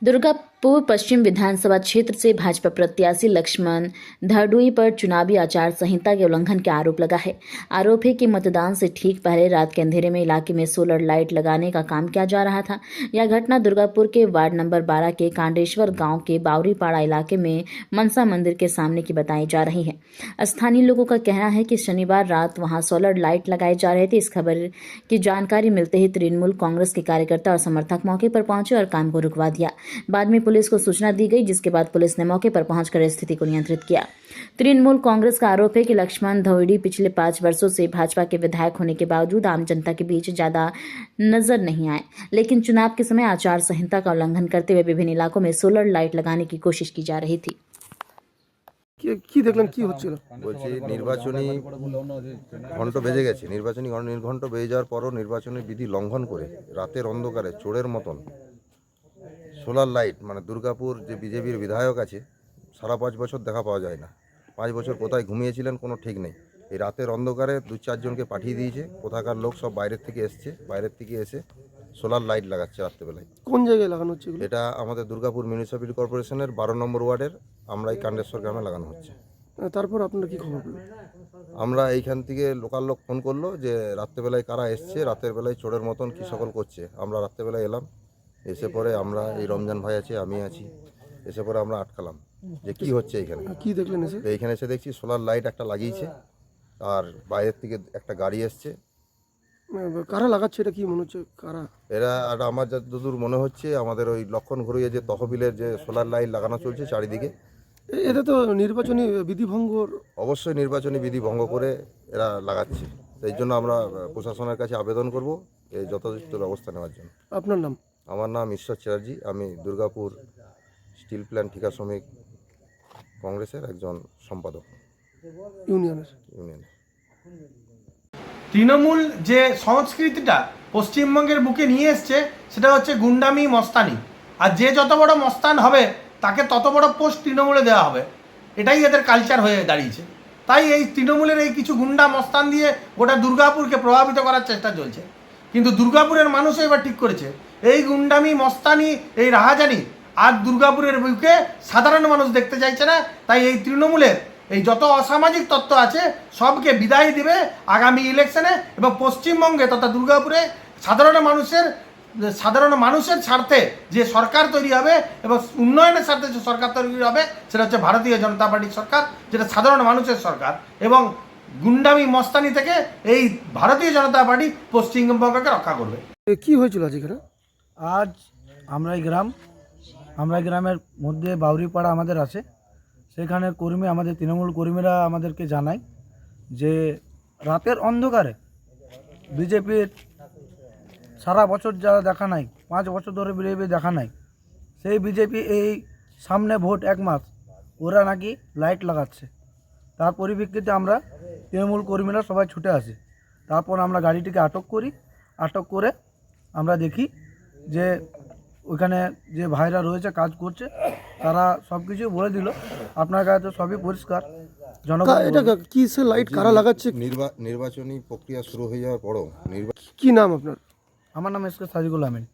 दुर्गापुर पश्चिम विधानसभा क्षेत्र से भाजपा प्रत्याशी लक्ष्मण धड़ुई पर चुनावी आचार संहिता के उल्लंघन के आरोप लगा है। आरोप है कि मतदान से ठीक पहले रात के अंधेरे में इलाके में सोलर लाइट लगाने का काम किया जा रहा था। यह घटना दुर्गापुर के वार्ड नंबर 12 के कांडेश्वर गांव के बावरीपाड़ा इलाके में मनसा मंदिर के सामने की बताई जा रही है। स्थानीय लोगों का कहना है कि शनिवार रात वहां सोलर लाइट लगाए जा रहे थे। इस खबर की जानकारी मिलते ही तृणमूल कांग्रेस के कार्यकर्ता और समर्थक मौके पर पहुंचे और काम को रुकवा दिया। बाद में पुलिस को सूचना दी गई, जिसके बाद पुलिस ने मौके पर पहुंचकर स्थिति को नियंत्रित किया। तृणमूल कांग्रेस का आरोप है कि लक्ष्मण धड़ुई पिछले 5 वर्षों से भाजपा के विधायक होने के बावजूद आम जनता के बीच ज्यादा नजर नहीं आए, लेकिन चुनाव के समय आचार संहिता का उल्लंघन करते हुए विभिन्न इलाकों में सोलर लाइट लगाने की कोशिश की जा रही थी। কি দেখলেন কি হচ্ছিল? বলছি নির্বাচনী ঘণ্ট বেজে গেছে, নির্বাচনী নির্ঘণ্ট বেজে যাওয়ার পরও নির্বাচনী বিধি লঙ্ঘন করে রাতের অন্ধকারে চোরের মতন সোলার লাইট, মানে দুর্গাপুর যে বিজেপির বিধায়ক আছে সারা 5 বছর দেখা পাওয়া যায় না। 5 বছর কোথায় ঘুমিয়েছিলেন কোনো ঠিক নেই। এই রাতের অন্ধকারে 2-4 জনকে পাঠিয়ে দিয়েছে, কোথাকার লোক সব বাইরের থেকে এসছে, বাইরের থেকে এসে সোলার লাইট লাগাচ্ছে রাত্রেবেলায়। কোন জায়গায় লাগানো হচ্ছে এগুলো? এটা আমাদের দুর্গাপুর মিউনিসিপ্যালিটি কর্পোরেশনের 12 নম্বর ওয়ার্ডের আমরাই কান্ডেশ্বর গ্রামে লাগানো হচ্ছে। তারপর আপনারা কি খবর পেলেন? আমরা এইখান থেকে লোকাল লোক ফোন করলো যে রাত্রেবেলায় কারা এসছে, রাতের বেলায় চোরের মতন কী সকল করছে। আমরা রাত্রেবেলায় এলাম, এসে পরে আমরা এই রমজান ভাই আছে, আমি আছি, এসে পরে আমরা আটকালাম যে কি হচ্ছে এইখানে। কি দেখলেন এসে? এইখানে এসে দেখছি সোলার লাইট একটা লাগিয়েছে, আর বাইরের থেকে একটা গাড়ি এসছে। কারা লাগাচ্ছে এটা কি মনে হচ্ছে? কারা এরা? আর আমার যতদূর মনে হচ্ছে আমাদের ওই লক্ষণ ঘুরিয়ে যে তহবিলের যে সোলার লাইট লাগানো চলছে চারিদিকে, এতে তো নির্বাচনী বিধিভঙ্গর। অবশ্যই নির্বাচনী বিধি ভঙ্গ করে এরা লাগাচ্ছে। এই জন্য আমরা প্রশাসনের কাছে আবেদন করব এই যথাযথ ব্যবস্থা নেওয়ার জন্য। আপনার নাম? আমার নাম ঈশ্বর চ্যাটার্জি, আমি দুর্গাপুর স্টিল প্ল্যান্ট ঠিকা শ্রমিক কংগ্রেসের একজন সম্পাদক ইউনিয়নের। তৃণমূল যে সংস্কৃতিটা পশ্চিমবঙ্গের বুকে নিয়ে এসছে সেটা হচ্ছে গুন্ডামি, মস্তানি। আর যে যত বড় মস্তান হবে তাকে তত বড় পোস্ট তৃণমূলে দেওয়া হবে, এটাই এদের কালচার হয়ে দাঁড়িয়েছে। তাই এই তৃণমূলের এই কিছু গুন্ডা মস্তান দিয়ে গোটা দুর্গাপুরকে প্রভাবিত করার চেষ্টা চলছে। কিন্তু দুর্গাপুরের মানুষও এবার ঠিক করেছে এই গুন্ডামি, মস্তানি, এই রাহাজানি আর দুর্গাপুরের বুকে সাধারণ মানুষ দেখতে চাইছে না। তাই এই তৃণমূলের এই যত অসামাজিক তত্ত্ব আছে সবকে বিদায় দিবে আগামী ইলেকশনে, এবং পশ্চিমবঙ্গে তথা দুর্গাপুরে সাধারণ মানুষের স্বার্থে যে সরকার তৈরি হবে এবং উন্নয়নের স্বার্থে যে সরকার তৈরি হবে সেটা হচ্ছে ভারতীয় জনতা পার্টির সরকার, যেটা সাধারণ মানুষের সরকার। এবং গুন্ডামি, মস্তানি থেকে এই ভারতীয় জনতা পার্টি পশ্চিমবঙ্গকে রক্ষা করবে। কি হয়েছিল আজ এখানে? আজ আমরা গ্রামের মধ্যে বাউরিপাড়া আমাদের আছে, সেখানে কর্মী, আমাদের তৃণমূল কর্মীরা আমাদেরকে জানায় যে রাতের অন্ধকারে বিজেপির সারা বছর যারা দেখা নাই, 5 বছর ধরে বিজেপি দেখা নাই, সেই বিজেপি এই সামনে ভোট 1 মাস ওরা নাকি লাইট লাগাচ্ছে। তার পরিপ্রেক্ষিতে আমরা তৃণমূল কর্মীরা সবাই ছুটে আসি। তারপর আমরা গাড়িটিকে আটক করি। আটক করে আমরা দেখি যে ওইখানে যে ভাইরা রয়েছে কাজ করছে তারা সব কিছু বলে দিল। আপনার কাছে তো সবই পরিষ্কার। জনগণ এটা কি সে লাইট কারা লাগাচ্ছে? নির্বাচনী প্রক্রিয়া শুরু হয়ে যাওয়ার পরও কি নাম আপনার? আমার নাম এস কে সাজিকুল আমিন।